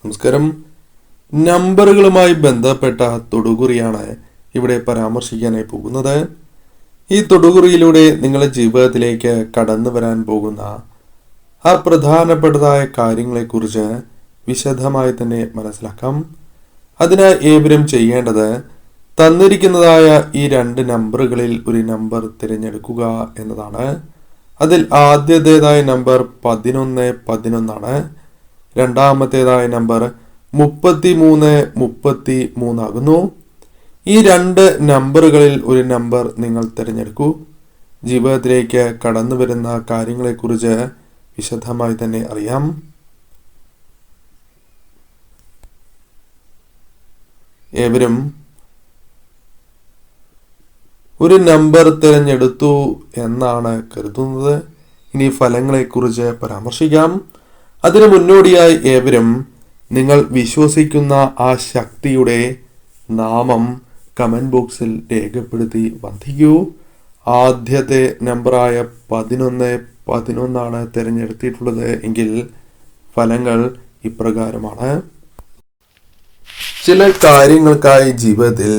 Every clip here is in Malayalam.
നമസ്കാരം. നമ്പറുകളുമായി ബന്ധപ്പെട്ട തൊടുകുറിയാണ് ഇവിടെ പരാമർശിക്കാനായി പോകുന്നത്. ഈ തൊടുകുറിയിലൂടെ നിങ്ങളുടെ ജീവിതത്തിലേക്ക് കടന്നു വരാൻ പോകുന്ന ആ പ്രധാനപ്പെട്ടതായ കാര്യങ്ങളെക്കുറിച്ച് വിശദമായി തന്നെ മനസ്സിലാക്കാം. അതിന് ഏവരും ചെയ്യേണ്ടത് തന്നിരിക്കുന്നതായ ഈ 2 നമ്പറുകളിൽ ഒരു നമ്പർ തിരഞ്ഞെടുക്കുക എന്നതാണ്. അതിൽ ആദ്യത്തേതായ നമ്പർ 11 ആണ്. രണ്ടാമത്തേതായ നമ്പർ 33 ആകുന്നു. ഈ 2 നമ്പറുകളിൽ ഒരു നമ്പർ നിങ്ങൾ തിരഞ്ഞെടുക്കൂ. ജീവിതത്തിലേക്ക് കടന്നു വരുന്ന കാര്യങ്ങളെക്കുറിച്ച് വിശദമായി തന്നെ അറിയാം. ഏവരും ഒരു നമ്പർ തിരഞ്ഞെടുത്തു എന്നാണ് കരുതുന്നത്. ഇനി ഫലങ്ങളെക്കുറിച്ച് പരാമർശിക്കാം. അതിനു മുന്നോടിയായി ഏവരും നിങ്ങൾ വിശ്വസിക്കുന്ന ആ ശക്തിയുടെ നാമം കമന്റ് ബോക്സിൽ രേഖപ്പെടുത്തി വന്ദിക്കൂ. ആദ്യത്തെ നമ്പറായ 11 തിരഞ്ഞെടുത്തിട്ടുള്ളത് എങ്കിൽ ഫലങ്ങൾ ഇപ്രകാരമാണ്. ചില കാര്യങ്ങൾക്കായി ജീവിതത്തിൽ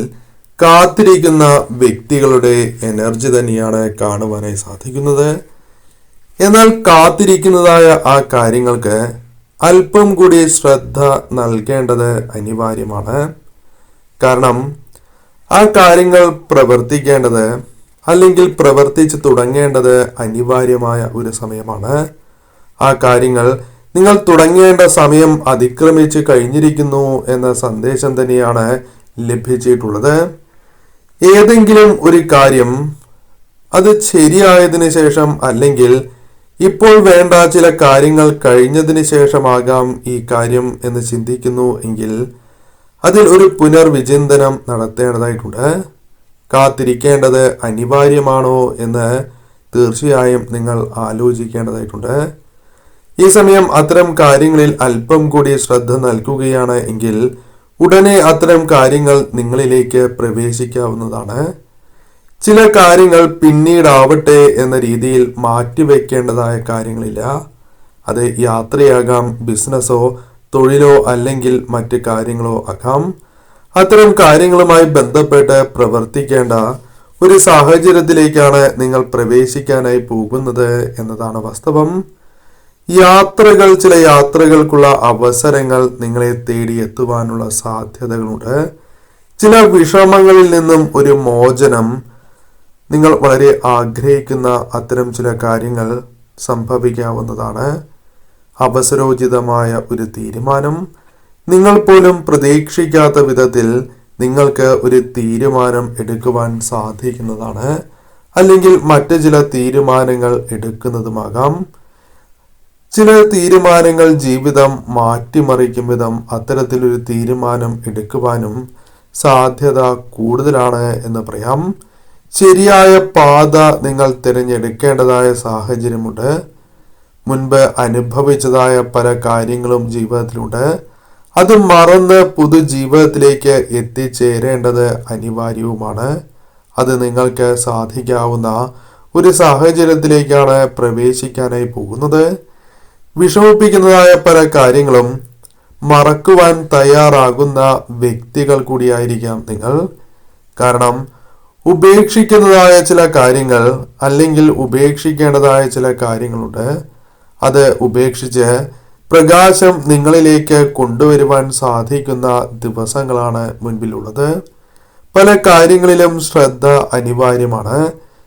കാത്തിരിക്കുന്ന വ്യക്തികളുടെ എനർജി തന്നെയാണ് കാണുവാനായി സാധിക്കുന്നത്. എന്നാൽ കാത്തിരിക്കുന്നതായ ആ കാര്യങ്ങൾക്ക് അല്പം കൂടി ശ്രദ്ധ നൽകേണ്ടത് അനിവാര്യമാണ്. കാരണം ആ കാര്യങ്ങൾ പ്രവർത്തിക്കേണ്ടത് അല്ലെങ്കിൽ പ്രവർത്തിച്ചു തുടങ്ങേണ്ടത് അനിവാര്യമായ ഒരു സമയമാണ്. ആ കാര്യങ്ങൾ നിങ്ങൾ തുടങ്ങേണ്ട സമയം അതിക്രമിച്ച് കഴിഞ്ഞിരിക്കുന്നു എന്ന സന്ദേശം തന്നെയാണ് ലഭിച്ചിട്ടുള്ളത്. ഏതെങ്കിലും ഒരു കാര്യം അത് ശരിയായതിനു ശേഷം അല്ലെങ്കിൽ ഇപ്പോൾ വേണ്ട ചില കാര്യങ്ങൾ കഴിഞ്ഞതിന് ശേഷമാകാം ഈ കാര്യം എന്ന് ചിന്തിക്കുന്നു എങ്കിൽ അതിൽ ഒരു പുനർവിചിന്തനം നടത്തേണ്ടതായിട്ടുണ്ട്. കാത്തിരിക്കേണ്ടത് അനിവാര്യമാണോ എന്ന് തീർച്ചയായും നിങ്ങൾ ആലോചിക്കേണ്ടതായിട്ടുണ്ട്. ഈ സമയം അത്തരം കാര്യങ്ങളിൽ അല്പം കൂടി ശ്രദ്ധ നൽകുകയാണ് എങ്കിൽ ഉടനെ അത്തരം കാര്യങ്ങൾ നിങ്ങളിലേക്ക് പ്രവേശിക്കാവുന്നതാണ്. ചില കാര്യങ്ങൾ പിന്നീടാവട്ടെ എന്ന രീതിയിൽ മാറ്റിവെക്കേണ്ടതായ കാര്യങ്ങളില്ല. അത് യാത്രയാകാം, ബിസിനസ്സോ തൊഴിലോ അല്ലെങ്കിൽ മറ്റ് കാര്യങ്ങളോ ആകാം. അത്തരം കാര്യങ്ങളുമായി ബന്ധപ്പെട്ട് പ്രവർത്തിക്കേണ്ട ഒരു സാഹചര്യത്തിലേക്കാണ് നിങ്ങൾ പ്രവേശിക്കാനായി പോകുന്നത് എന്നതാണ് വാസ്തവം. ചില യാത്രകൾക്കുള്ള അവസരങ്ങൾ നിങ്ങളെ തേടിയെത്തുവാനുള്ള സാധ്യതകളുണ്ട്. ചില വിഷമങ്ങളിൽ നിന്നും ഒരു മോചനം നിങ്ങൾ വളരെ ആഗ്രഹിക്കുന്ന അത്തരം ചില കാര്യങ്ങൾ സംഭവിക്കാവുന്നതാണ്. അവസരോചിതമായ ഒരു തീരുമാനം, നിങ്ങൾ പോലും പ്രതീക്ഷിക്കാത്ത വിധത്തിൽ നിങ്ങൾക്ക് ഒരു തീരുമാനം എടുക്കുവാൻ സാധിക്കുന്നതാണ്. അല്ലെങ്കിൽ മറ്റ് ചില തീരുമാനങ്ങൾ എടുക്കുന്നതുമാകാം. ചില തീരുമാനങ്ങൾ ജീവിതം മാറ്റിമറിക്കും വിധം അത്തരത്തിലൊരു തീരുമാനം എടുക്കുവാനും സാധ്യത കൂടുതലാണ് എന്ന് പറയാം. ശരിയായ പാത നിങ്ങൾ തിരഞ്ഞെടുക്കേണ്ടതായ സാഹചര്യമുണ്ട്. മുൻപ് അനുഭവിച്ചതായ പല കാര്യങ്ങളും ജീവിതത്തിലുണ്ട്. അത് മറന്ന് പുതുജീവിതത്തിലേക്ക് എത്തിച്ചേരേണ്ടത് അനിവാര്യവുമാണ്. അത് നിങ്ങൾക്ക് സാധിക്കാവുന്ന ഒരു സാഹചര്യത്തിലേക്കാണ് പ്രവേശിക്കാനായി പോകുന്നത്. വിഷമിപ്പിക്കുന്നതായ പല കാര്യങ്ങളും മറക്കുവാൻ തയ്യാറാകുന്ന വ്യക്തികൾ കൂടിയായിരിക്കാം നിങ്ങൾ. കാരണം ഉപേക്ഷിക്കുന്നതായ ചില കാര്യങ്ങൾ അല്ലെങ്കിൽ ഉപേക്ഷിക്കേണ്ടതായ ചില കാര്യങ്ങളുണ്ട്. അത് ഉപേക്ഷിച്ച് പ്രകാശം നിങ്ങളിലേക്ക് കൊണ്ടുവരുവാൻ സാധിക്കുന്ന ദിവസങ്ങളാണ് മുൻപിലുള്ളത്. പല കാര്യങ്ങളിലും ശ്രദ്ധ അനിവാര്യമാണ്.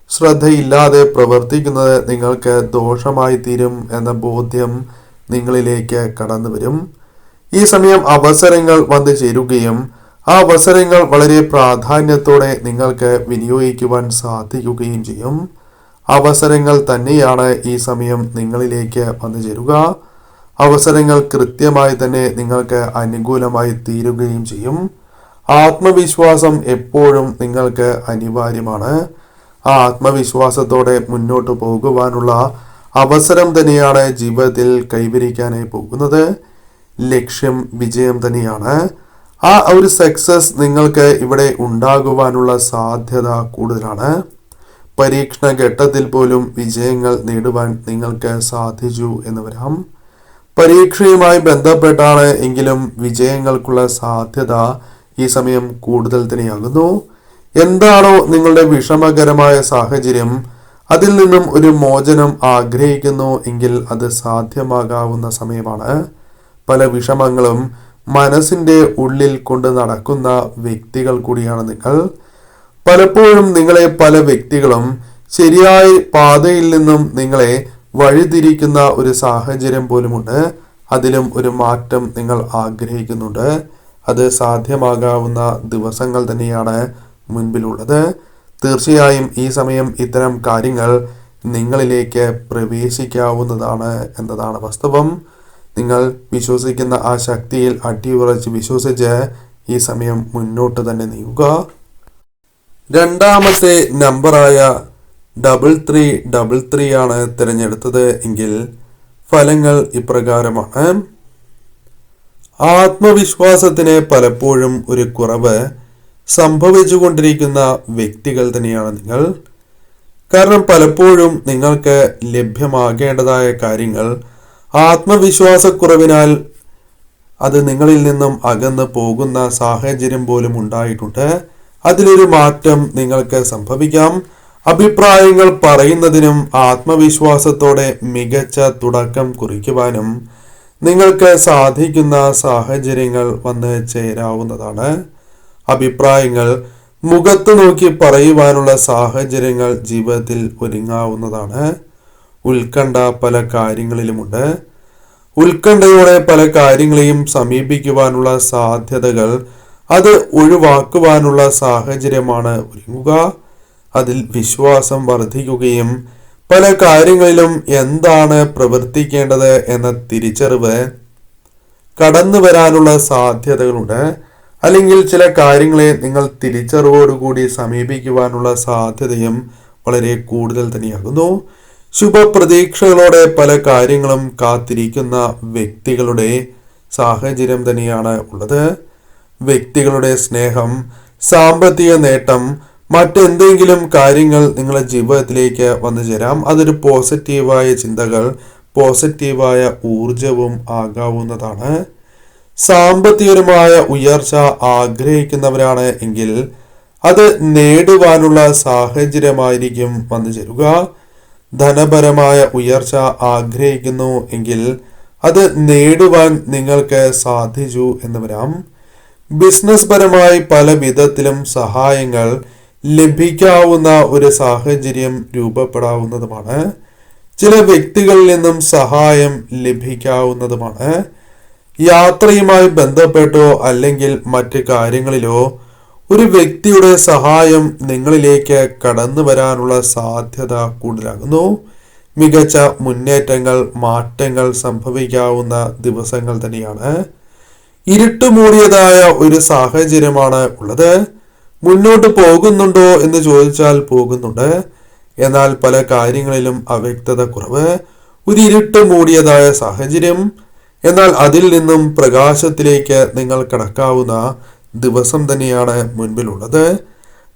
ശ്രദ്ധയില്ലാതെ പ്രവർത്തിക്കുന്നത് നിങ്ങൾക്ക് ദോഷമായി തീരും എന്ന ബോധ്യം നിങ്ങളിലേക്ക് കടന്നു വരും. ഈ സമയം അവസരങ്ങൾ വന്നു ചേരുകയും ആ അവസരങ്ങൾ വളരെ പ്രാധാന്യത്തോടെ നിങ്ങൾക്ക് വിനിയോഗിക്കുവാൻ സാധിക്കുകയും ചെയ്യും. അവസരങ്ങൾ തന്നെയാണ് ഈ സമയം നിങ്ങളിലേക്ക് വന്നു ചേരുക. അവസരങ്ങൾ കൃത്യമായി തന്നെ നിങ്ങൾക്ക് അനുകൂലമായി തീരുകയും ചെയ്യും. ആത്മവിശ്വാസം എപ്പോഴും നിങ്ങൾക്ക് അനിവാര്യമാണ്. ആ ആത്മവിശ്വാസത്തോടെ മുന്നോട്ട് പോകുവാനുള്ള അവസരം തന്നെയാണ് ജീവിതത്തിൽ കൈവരിക്കാനായി പോകുന്നത്. ലക്ഷ്യം വിജയം തന്നെയാണ്. ആ ഒരു സക്സസ് നിങ്ങൾക്ക് ഇവിടെ ഉണ്ടാകുവാനുള്ള സാധ്യത കൂടുതലാണ്. പരീക്ഷണ ഘട്ടത്തിൽ പോലും വിജയങ്ങൾ നേടുവാൻ നിങ്ങൾക്ക് സാധിച്ചു എന്ന് വരാം. പരീക്ഷയുമായി ബന്ധപ്പെട്ടാണ് എങ്കിലും വിജയങ്ങൾക്കുള്ള സാധ്യത ഈ സമയം കൂടുതൽ തന്നെയാകുന്നു. എന്താണോ നിങ്ങളുടെ വിഷമകരമായ സാഹചര്യം, അതിൽ നിന്നും ഒരു മോചനം ആഗ്രഹിക്കുന്നു എങ്കിൽ അത് സാധ്യമാകാവുന്ന സമയമാണ്. പല വിഷമങ്ങളും മനസ്സിന്റെ ഉള്ളിൽ കൊണ്ട് നടക്കുന്ന വ്യക്തികൾ കൂടിയാണ് നിങ്ങൾ. പലപ്പോഴും നിങ്ങളെ പല വ്യക്തികളും ശരിയായ പാതയിൽ നിന്നും നിങ്ങളെ വഴിതിരിക്കുന്ന ഒരു സാഹചര്യം പോലുമുണ്ട്. അതിലും ഒരു മാറ്റം നിങ്ങൾ ആഗ്രഹിക്കുന്നുണ്ട്. അത് സാധ്യമാകാവുന്ന ദിവസങ്ങൾ തന്നെയാണ് മുൻപിലുള്ളത്. തീർച്ചയായും ഈ സമയം ഇത്തരം കാര്യങ്ങൾ നിങ്ങളിലേക്ക് പ്രവേശിക്കാവുന്നതാണ് എന്നതാണ് വാസ്തവം. നിങ്ങൾ വിശ്വസിക്കുന്ന ആ ശക്തിയിൽ അടിയുറച്ച് വിശ്വസിച്ച് ഈ സമയം മുന്നോട്ട് തന്നെ നീങ്ങുക. രണ്ടാമത്തെ നമ്പറായ 3333 ആണ് തിരഞ്ഞെടുത്തത് എങ്കിൽ ഫലങ്ങൾ ഇപ്രകാരമാണ്. ആത്മവിശ്വാസത്തിന് പലപ്പോഴും ഒരു കുറവ് സംഭവിച്ചുകൊണ്ടിരിക്കുന്ന വ്യക്തികൾ തന്നെയാണ് നിങ്ങൾ. കാരണം പലപ്പോഴും നിങ്ങൾക്ക് ലഭ്യമാകേണ്ടതായ കാര്യങ്ങൾ ആത്മവിശ്വാസക്കുറവിനാൽ അത് നിങ്ങളിൽ നിന്നും അകന്നു പോകുന്ന സാഹചര്യം പോലും ഉണ്ടായിട്ടുണ്ട്. അതിലൊരു മാറ്റം നിങ്ങൾക്ക് സംഭവിക്കാം. അഭിപ്രായങ്ങൾ പറയുന്നതിനും ആത്മവിശ്വാസത്തോടെ മികച്ച തുടക്കം കുറിക്കുവാനും നിങ്ങൾക്ക് സാധിക്കുന്ന സാഹചര്യങ്ങൾ വന്ന് ചേരാവുന്നതാണ്. അഭിപ്രായങ്ങൾ മുഖത്ത് നോക്കി പറയുവാനുള്ള സാഹചര്യങ്ങൾ ജീവിതത്തിൽ ഒരുങ്ങാവുന്നതാണ്. ഉത്കണ്ഠ പല കാര്യങ്ങളിലുമുണ്ട്. ഉത്കണ്ഠയോടെ പല കാര്യങ്ങളെയും സമീപിക്കുവാനുള്ള സാധ്യതകൾ, അത് ഒഴിവാക്കുവാനുള്ള സാഹചര്യമാണ് ഒരുങ്ങുക. അതിൽ വിശ്വാസം വർദ്ധിക്കുകയും പല കാര്യങ്ങളിലും എന്താണ് പ്രവർത്തിക്കേണ്ടത് എന്ന തിരിച്ചറിവ് കടന്നു വരാനുള്ള സാധ്യതകളുണ്ട്. അല്ലെങ്കിൽ ചില കാര്യങ്ങളെ നിങ്ങൾ തിരിച്ചറിവോടുകൂടി സമീപിക്കുവാനുള്ള സാധ്യതയും വളരെ കൂടുതൽ തന്നെയാകുന്നു. ശുഭപ്രതീക്ഷകളോടെ പല കാര്യങ്ങളും കാത്തിരിക്കുന്ന വ്യക്തികളുടെ സാഹചര്യം തന്നെയാണ് ഉള്ളത്. വ്യക്തികളുടെ സ്നേഹം, സാമ്പത്തിക നേട്ടം, മറ്റെന്തെങ്കിലും കാര്യങ്ങൾ നിങ്ങളുടെ ജീവിതത്തിലേക്ക് വന്നു ചേരാം. അതൊരു പോസിറ്റീവായ ചിന്തകൾ, പോസിറ്റീവായ ഊർജവും ആകാവുന്നതാണ്. സാമ്പത്തികപരമായ ഉയർച്ച ആഗ്രഹിക്കുന്നവരാണ് എങ്കിൽ അത് നേടുവാനുള്ള സാഹചര്യമായിരിക്കും വന്നു ചേരുക. ധനപരമായ ഉയർച്ച ആഗ്രഹിക്കുന്നു എങ്കിൽ അത് നേടുവാൻ നിങ്ങൾക്ക് സാധിച്ചു എന്ന് വരാം. ബിസിനസ് പരമായി പല വിധത്തിലും സഹായങ്ങൾ ലഭിക്കാവുന്ന ഒരു സാഹചര്യം രൂപപ്പെടാവുന്നതുമാണ്. ചില വ്യക്തികളിൽ നിന്നും സഹായം ലഭിക്കാവുന്നതുമാണ്. യാത്രയുമായി ബന്ധപ്പെട്ടോ അല്ലെങ്കിൽ മറ്റ് കാര്യങ്ങളിലോ ഒരു വ്യക്തിയുടെ സഹായം നിങ്ങളിലേക്ക് കടന്നു വരാനുള്ള സാധ്യത കൂടുതലാകുന്നു. മികച്ച മുന്നേറ്റങ്ങൾ, മാറ്റങ്ങൾ സംഭവിക്കാവുന്ന ദിവസങ്ങൾ തന്നെയാണ്. ഇരുട്ടുമൂടിയതായ ഒരു സാഹചര്യമാണ് ഉള്ളത്. മുന്നോട്ട് പോകുന്നുണ്ടോ എന്ന് ചോദിച്ചാൽ പോകുന്നുണ്ട്. എന്നാൽ പല കാര്യങ്ങളിലും അവ്യക്തത കുറവ്, ഒരു ഇരുട്ട് മൂടിയതായ സാഹചര്യം. എന്നാൽ അതിൽ നിന്നും പ്രകാശത്തിലേക്ക് നിങ്ങൾ കടക്കാവുന്ന ദിവസം തന്നെയാണ് മുൻപിലുള്ളത്.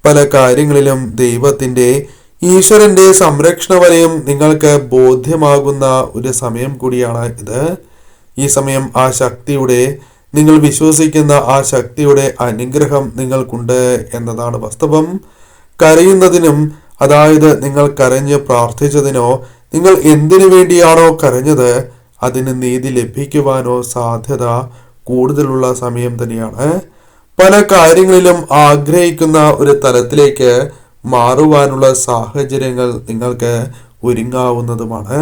പല കാര്യങ്ങളിലും ദൈവത്തിന്റെ, ഈശ്വരന്റെ സംരക്ഷണ വലയം നിങ്ങൾക്ക് ബോധ്യമാകുന്ന ഒരു സമയം കൂടിയാണ് ഇത്. ഈ സമയം ആ ശക്തിയുടെ, നിങ്ങൾ വിശ്വസിക്കുന്ന ആ ശക്തിയുടെ അനുഗ്രഹം നിങ്ങൾക്കുണ്ട് എന്നതാണ് വാസ്തവം. കരയുന്നതിനും, അതായത് നിങ്ങൾ കരഞ്ഞ് പ്രാർത്ഥിച്ചതിനോ, നിങ്ങൾ എന്തിനു വേണ്ടിയാണോ കരഞ്ഞത് അതിന് നീതി ലഭിക്കുവാനോ സാധ്യത കൂടുതലുള്ള സമയം തന്നെയാണ്. പല കാര്യങ്ങളിലും ആഗ്രഹിക്കുന്ന ഒരു തലത്തിലേക്ക് മാറുവാനുള്ള സാഹചര്യങ്ങൾ നിങ്ങൾക്ക് ഒരുങ്ങാവുന്നതുമാണ്.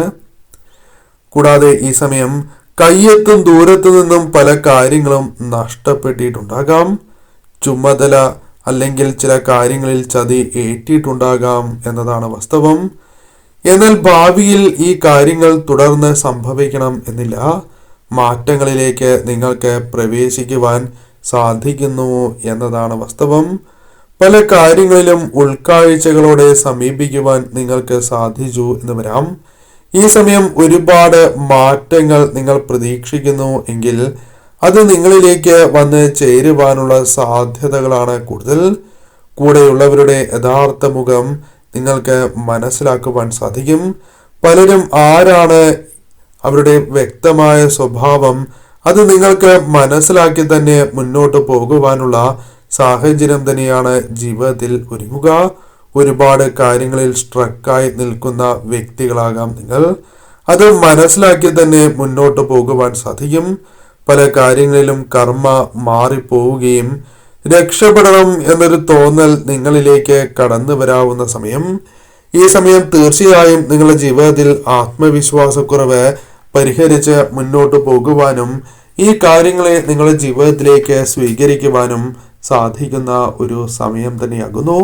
കൂടാതെ ഈ സമയം കയ്യെത്തും ദൂരത്തു നിന്നും പല കാര്യങ്ങളും നഷ്ടപ്പെട്ടിട്ടുണ്ടാകാം. ചുമതല അല്ലെങ്കിൽ ചില കാര്യങ്ങളിൽ ചതി ഏറ്റിട്ടുണ്ടാകാം എന്നതാണ് വാസ്തവം. എന്നാൽ ഭാവിയിൽ ഈ കാര്യങ്ങൾ തുടർന്ന് സംഭവിക്കണം എന്നില്ല. മാറ്റങ്ങളിലേക്ക് നിങ്ങൾക്ക് പ്രവേശിക്കുവാൻ സാധിക്കുന്നു എന്നതാണ് വാസ്തവം. പല കാര്യങ്ങളിലും ഉൾക്കാഴ്ചകളോടെ സമീപിക്കുവാൻ നിങ്ങൾക്ക് സാധിച്ചു എന്ന് വരാം. ഈ സമയം ഒരുപാട് മാറ്റങ്ങൾ നിങ്ങൾ പ്രതീക്ഷിക്കുന്നു എങ്കിൽ അത് നിങ്ങളിലേക്ക് വന്ന് ചേരുവാനുള്ള സാധ്യതകളാണ് കൂടുതൽ. കൂടെയുള്ളവരുടെ യഥാർത്ഥ മുഖം നിങ്ങൾക്ക് മനസ്സിലാക്കുവാൻ സാധിക്കും. പലരും ആരാണ്, അവരുടെ വ്യക്തമായ സ്വഭാവം അത് നിങ്ങൾക്ക് മനസ്സിലാക്കി തന്നെ മുന്നോട്ട് പോകുവാനുള്ള സാഹചര്യം തന്നെയാണ് ജീവിതത്തിൽ ഒരുങ്ങുക. ഒരുപാട് കാര്യങ്ങളിൽ സ്ട്രക്കായി നിൽക്കുന്ന വ്യക്തികളാകാം നിങ്ങൾ. അത് മനസ്സിലാക്കി തന്നെ മുന്നോട്ട് പോകുവാൻ സാധിക്കും. പല കാര്യങ്ങളിലും കർമ്മ മാറിപ്പോവുകയും രക്ഷപ്പെടണം എന്നൊരു തോന്നൽ നിങ്ങളിലേക്ക് കടന്നു വരാവുന്ന സമയം. ഈ സമയം തീർച്ചയായും നിങ്ങളുടെ ജീവിതത്തിൽ ആത്മവിശ്വാസക്കുറവ് പരിഹരിച്ച് മുന്നോട്ട് പോകുവാനും ഈ കാര്യങ്ങളെ നിങ്ങളുടെ ജീവിതത്തിലേക്ക് സ്വീകരിക്കുവാനും സാധിക്കുന്ന ഒരു സമയം തന്നെയാകുന്നു.